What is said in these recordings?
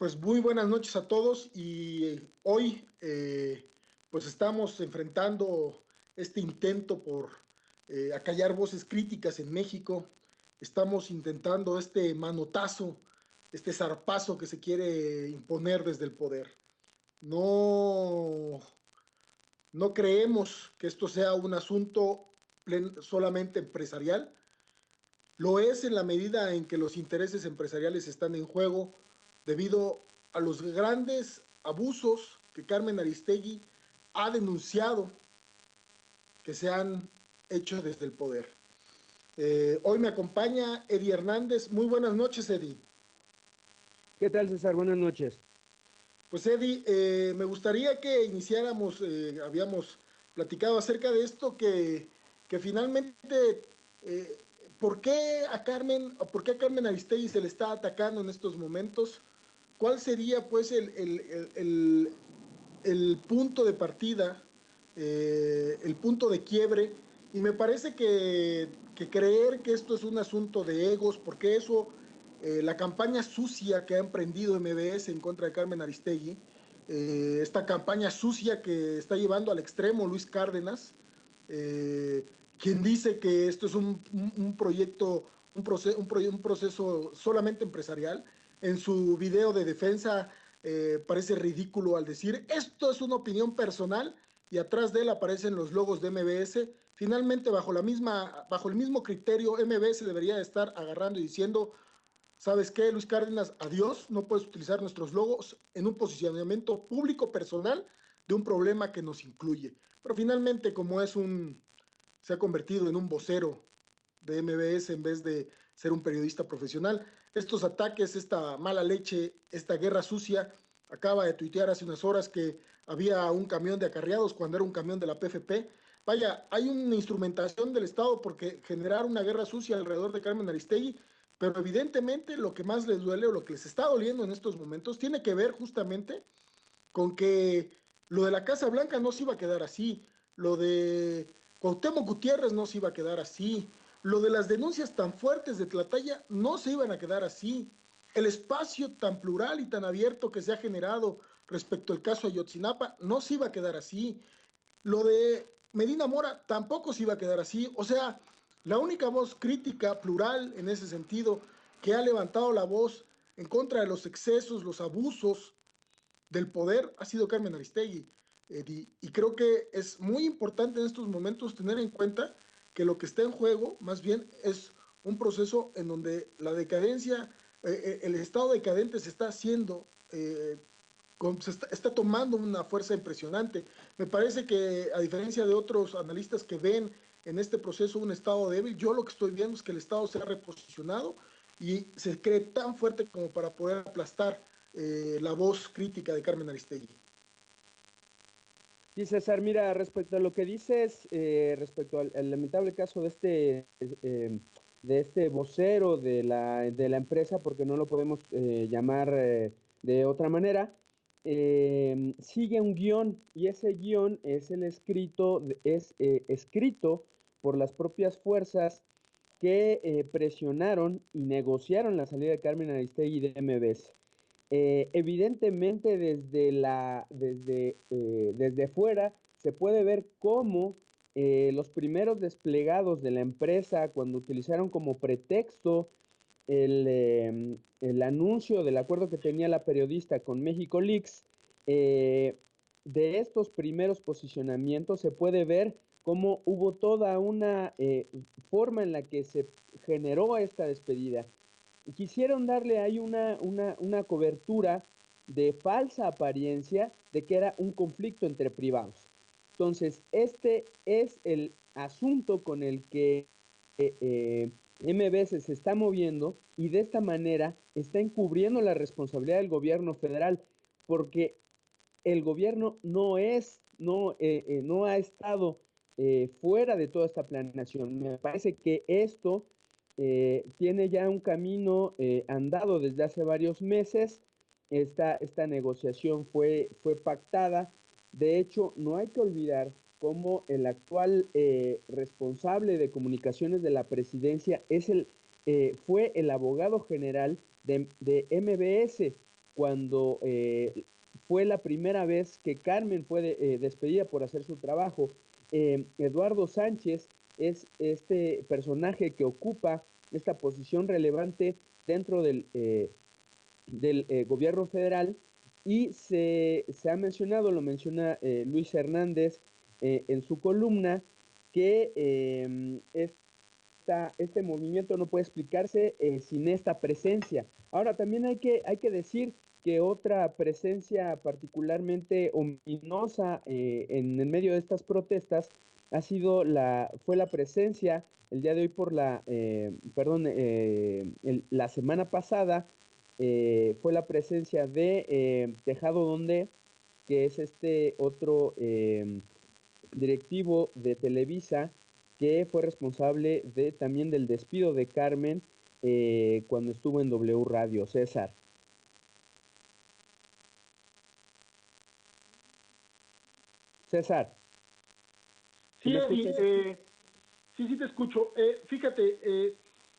Pues muy buenas noches a todos y hoy pues estamos enfrentando este intento por acallar voces críticas en México. Estamos intentando este manotazo, este zarpazo que se quiere imponer desde el poder. No, no creemos que esto sea un asunto solamente empresarial. Lo es en la medida en que los intereses empresariales están en juego debido a los grandes abusos que Carmen Aristegui ha denunciado que se han hecho desde el poder. Hoy me acompaña Eddie Hernández. Muy buenas noches, Eddie. ¿Qué tal, César? Buenas noches. Pues Eddie, me gustaría que iniciáramos, habíamos platicado acerca de esto, que finalmente, eh, ¿por qué a Carmen, o por qué a Carmen Aristegui se le está atacando en estos momentos? ¿Cuál sería pues el punto de partida, el punto de quiebre? Y me parece que creer que esto es un asunto de egos, porque eso, la campaña sucia que ha emprendido MBS en contra de Carmen Aristegui, esta campaña sucia que está llevando al extremo Luis Cárdenas, eh, quien dice que esto es un proyecto, un proceso solamente empresarial. En su video de defensa parece ridículo al decir, esto es una opinión personal y atrás de él aparecen los logos de MBS. Finalmente, bajo el mismo criterio, MBS debería estar agarrando y diciendo, ¿sabes qué, Luis Cárdenas? Adiós, no puedes utilizar nuestros logos en un posicionamiento público personal de un problema que nos incluye. Pero finalmente, se ha convertido en un vocero de MBS en vez de ser un periodista profesional. Estos ataques, esta mala leche, esta guerra sucia, acaba de tuitear hace unas horas que había un camión de acarreados cuando era un camión de la PFP. Vaya, hay una instrumentación del Estado porque generar una guerra sucia alrededor de Carmen Aristegui, pero evidentemente lo que más les duele o lo que les está doliendo en estos momentos tiene que ver justamente con que lo de la Casa Blanca no se iba a quedar así, lo de Cuauhtémoc Gutiérrez no se iba a quedar así, lo de las denuncias tan fuertes de Tlataya no se iban a quedar así, el espacio tan plural y tan abierto que se ha generado respecto al caso Ayotzinapa no se iba a quedar así, lo de Medina Mora tampoco se iba a quedar así, o sea, la única voz crítica plural en ese sentido que ha levantado la voz en contra de los excesos, los abusos del poder ha sido Carmen Aristegui. Y creo que es muy importante en estos momentos tener en cuenta que lo que está en juego más bien es un proceso en donde la decadencia, el estado decadente se está haciendo, está tomando una fuerza impresionante. Me parece que a diferencia de otros analistas que ven en este proceso un estado débil, yo lo que estoy viendo es que el estado se ha reposicionado y se cree tan fuerte como para poder aplastar la voz crítica de Carmen Aristegui. Sí, César, mira, respecto a lo que dices, respecto al lamentable caso de este vocero de la empresa, porque no lo podemos llamar de otra manera, sigue un guión y ese guión es escrito por las propias fuerzas que presionaron y negociaron la salida de Carmen Aristegui de MBS. Evidentemente desde fuera se puede ver cómo los primeros desplegados de la empresa, cuando utilizaron como pretexto el anuncio del acuerdo que tenía la periodista con México Leaks, eh, de estos primeros posicionamientos se puede ver cómo hubo toda una forma en la que se generó esta despedida. Quisieron darle ahí una cobertura de falsa apariencia de que era un conflicto entre privados. Entonces, este es el asunto con el que MBS se está moviendo y de esta manera está encubriendo la responsabilidad del gobierno federal, porque el gobierno no ha estado fuera de toda esta planeación. Me parece que esto tiene ya un camino andado desde hace varios meses. Esta negociación fue pactada. De hecho, no hay que olvidar cómo el actual responsable de comunicaciones de la presidencia fue el abogado general de MBS. cuando fue la primera vez que Carmen fue despedida por hacer su trabajo. Eduardo Sánchez es este personaje que ocupa esta posición relevante dentro del gobierno federal y se ha mencionado, lo menciona Luis Hernández en su columna, que este movimiento no puede explicarse sin esta presencia. Ahora, también hay que decir que otra presencia particularmente ominosa en el medio de estas protestas fue la presencia el día de hoy la semana pasada fue la presencia de Tejado Donde, que es este otro directivo de Televisa que fue responsable también del despido de Carmen cuando estuvo en W Radio. César. César. Sí, Eddie, sí te escucho. Fíjate,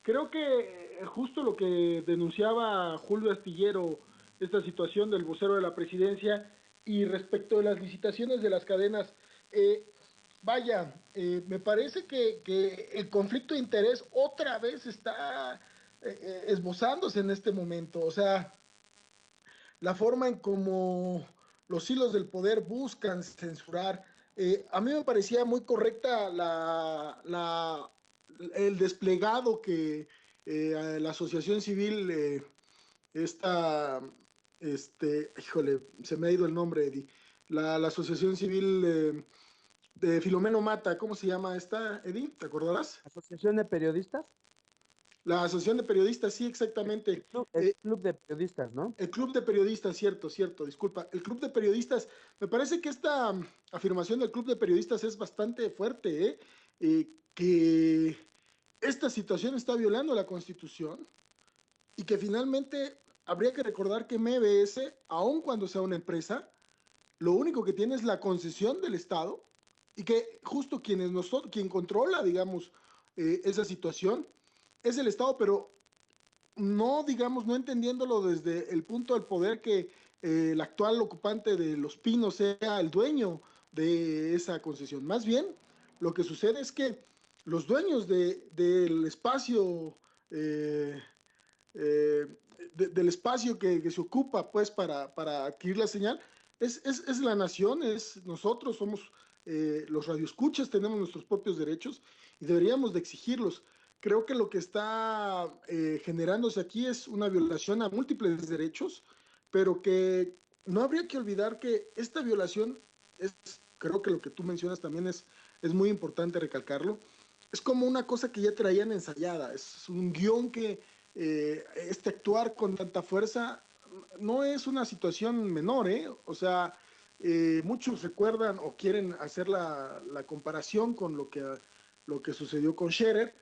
creo que justo lo que denunciaba Julio Astillero, esta situación del vocero de la presidencia y respecto de las licitaciones de las cadenas, vaya, me parece que el conflicto de interés otra vez está esbozándose en este momento. O sea, la forma en cómo los hilos del poder buscan censurar. A mí me parecía muy correcta el desplegado que la asociación civil, esta, híjole, se me ha ido el nombre, Eddie, la asociación civil de Filomeno Mata, ¿cómo se llama esta, Eddie? ¿Te acordarás? ¿Asociación de Periodistas? La asociación de periodistas, sí, exactamente. El club de periodistas, ¿no? El club de periodistas, cierto, disculpa. El club de periodistas, me parece que esta afirmación del club de periodistas es bastante fuerte, ¿eh? Que esta situación está violando la Constitución y que finalmente habría que recordar que MBS, aun cuando sea una empresa, lo único que tiene es la concesión del Estado y que justo quien controla, digamos, esa situación es el Estado, pero no, digamos, no entendiéndolo desde el punto del poder que el actual ocupante de Los Pinos sea el dueño de esa concesión. Más bien, lo que sucede es que los dueños del espacio, eh, eh, del espacio que se ocupa pues para adquirir la señal, es la nación, es nosotros, somos los radioescuchas, tenemos nuestros propios derechos y deberíamos de exigirlos. Creo que lo que está generándose aquí es una violación a múltiples derechos, pero que no habría que olvidar que esta violación es, creo que lo que tú mencionas también es muy importante recalcarlo, es como una cosa que ya traían ensayada, es un guión que este actuar con tanta fuerza no es una situación menor, ¿eh? O sea, muchos recuerdan o quieren hacer la comparación con lo que sucedió con Scherer.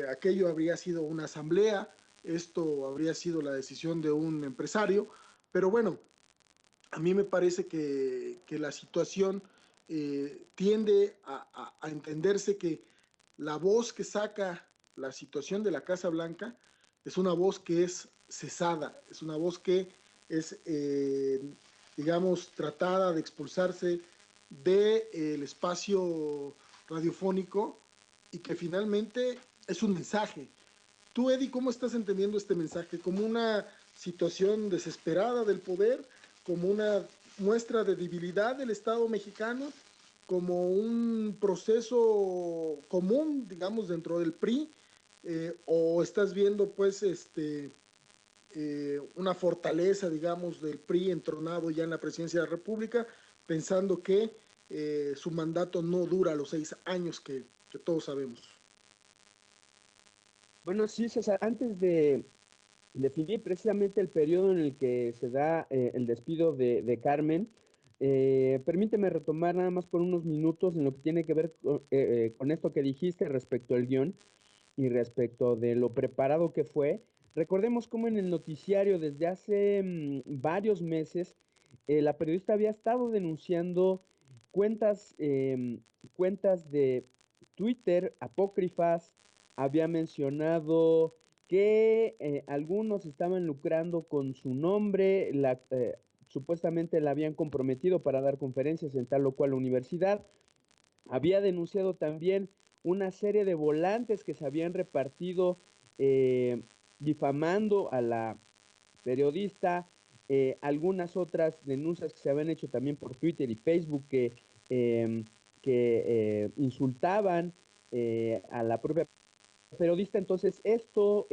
Aquello habría sido una asamblea, esto habría sido la decisión de un empresario, pero bueno, a mí me parece que la situación tiende a entenderse que la voz que saca la situación de la Casa Blanca es una voz que es cesada, es una voz que es, digamos, tratada de expulsarse del espacio radiofónico y que finalmente es un mensaje. Tú, Eddie, ¿cómo estás entendiendo este mensaje? ¿Como una situación desesperada del poder? ¿Como una muestra de debilidad del Estado mexicano? ¿Como un proceso común, digamos, dentro del PRI? ¿O estás viendo, pues, una fortaleza, digamos, del PRI entronado ya en la presidencia de la República, pensando que su mandato no dura los 6 años que todos sabemos? Bueno, sí, César, antes de definir precisamente el periodo en el que se da el despido de Carmen, permíteme retomar nada más por unos minutos en lo que tiene que ver con esto que dijiste respecto al guión y respecto de lo preparado que fue. Recordemos cómo en el noticiario desde hace varios meses la periodista había estado denunciando cuentas de Twitter apócrifas, había mencionado que algunos estaban lucrando con su nombre, supuestamente la habían comprometido para dar conferencias en tal o cual universidad. Había denunciado también una serie de volantes que se habían repartido difamando a la periodista, algunas otras denuncias que se habían hecho también por Twitter y Facebook eh, que insultaban a la propia periodista. Entonces, esto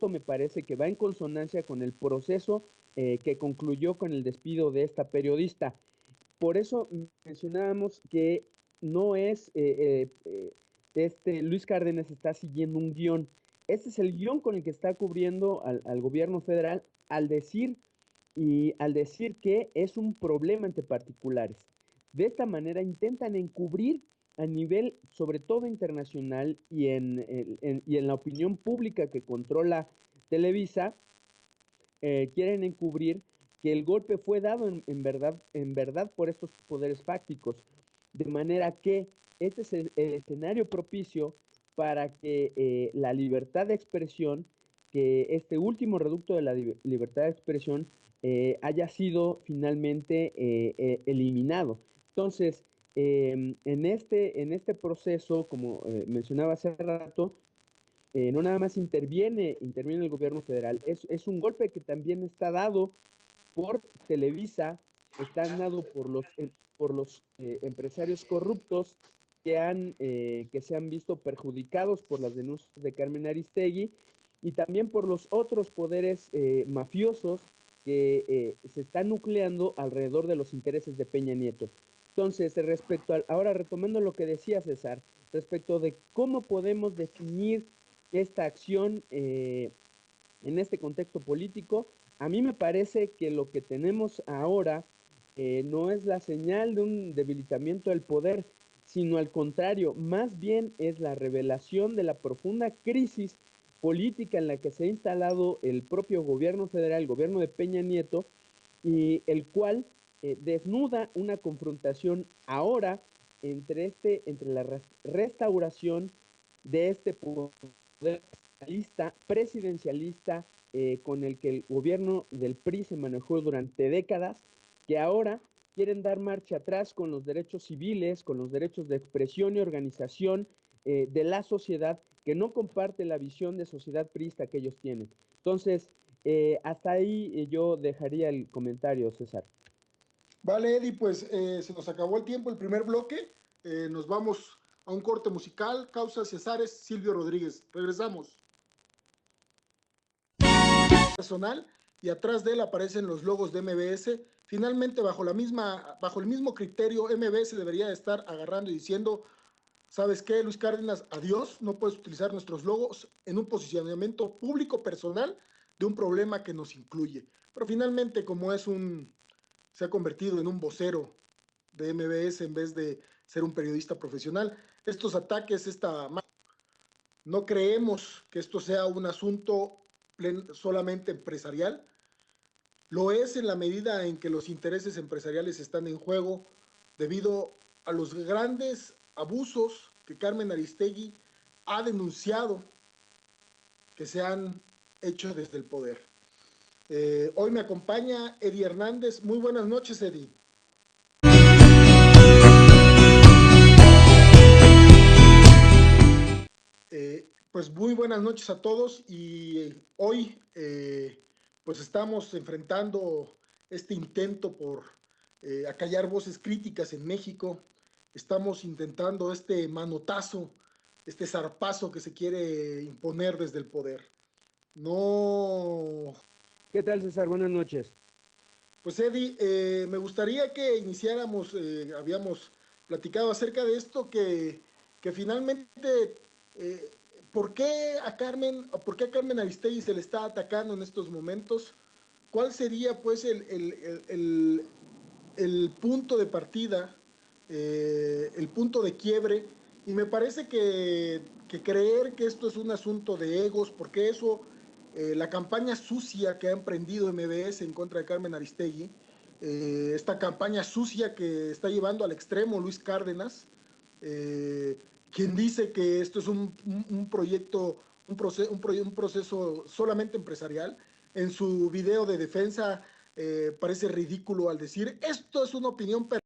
me parece que va en consonancia con el proceso que concluyó con el despido de esta periodista. Por eso mencionábamos que no es, Luis Cárdenas está siguiendo un guión. Este es el guión con el que está cubriendo al gobierno federal al decir que es un problema entre particulares. De esta manera intentan encubrir a nivel, sobre todo internacional, y en la opinión pública que controla Televisa, quieren encubrir que el golpe fue dado en verdad por estos poderes fácticos, de manera que este es el escenario propicio para que la libertad de expresión, que este último reducto de la libertad de expresión haya sido finalmente eliminado. Entonces, en este proceso, como mencionaba hace rato, no nada más interviene el gobierno federal, es un golpe que también está dado por Televisa, está dado por los empresarios corruptos que se han visto perjudicados por las denuncias de Carmen Aristegui y también por los otros poderes mafiosos que se están nucleando alrededor de los intereses de Peña Nieto. Entonces, ahora retomando lo que decía César, respecto de cómo podemos definir esta acción en este contexto político, a mí me parece que lo que tenemos ahora no es la señal de un debilitamiento del poder, sino al contrario, más bien es la revelación de la profunda crisis política en la que se ha instalado el propio gobierno federal, el gobierno de Peña Nieto, y el cual desnuda una confrontación ahora entre la restauración de este poder presidencialista con el que el gobierno del PRI se manejó durante décadas, que ahora quieren dar marcha atrás con los derechos civiles, con los derechos de expresión y organización de la sociedad que no comparte la visión de sociedad priista que ellos tienen. Entonces, hasta ahí yo dejaría el comentario, César. Vale, Eddie, pues se nos acabó el tiempo, el primer bloque. Nos vamos a un corte musical. Causa Cesares, Silvio Rodríguez. Regresamos. Personal, y atrás de él aparecen los logos de MBS. Finalmente, bajo el mismo criterio, MBS debería estar agarrando y diciendo: ¿sabes qué, Luis Cárdenas? Adiós, no puedes utilizar nuestros logos en un posicionamiento público personal de un problema que nos incluye. Pero finalmente, como se ha convertido en un vocero de MBS en vez de ser un periodista profesional, estos ataques, no creemos que esto sea un asunto solamente empresarial. Lo es en la medida en que los intereses empresariales están en juego debido a los grandes abusos que Carmen Aristegui ha denunciado que se han hecho desde el poder. Hoy me acompaña Eddie Hernández. Muy buenas noches, Eddie. Pues muy buenas noches a todos, y hoy pues estamos enfrentando este intento por acallar voces críticas en México. Estamos intentando este manotazo, este zarpazo que se quiere imponer desde el poder. No. ¿Qué tal, César? Buenas noches. Pues Eddie, me gustaría que iniciáramos, habíamos platicado acerca de esto, que finalmente, eh, ¿por qué a Carmen Aristegui se le está atacando en estos momentos? ¿Cuál sería pues el punto de partida, el punto de quiebre? Y me parece que creer que esto es un asunto de egos, porque eso, la campaña sucia que ha emprendido MBS en contra de Carmen Aristegui, esta campaña sucia que está llevando al extremo Luis Cárdenas, quien dice que esto es un proyecto, un proceso solamente empresarial. En su video de defensa parece ridículo al decir, esto es una opinión personal.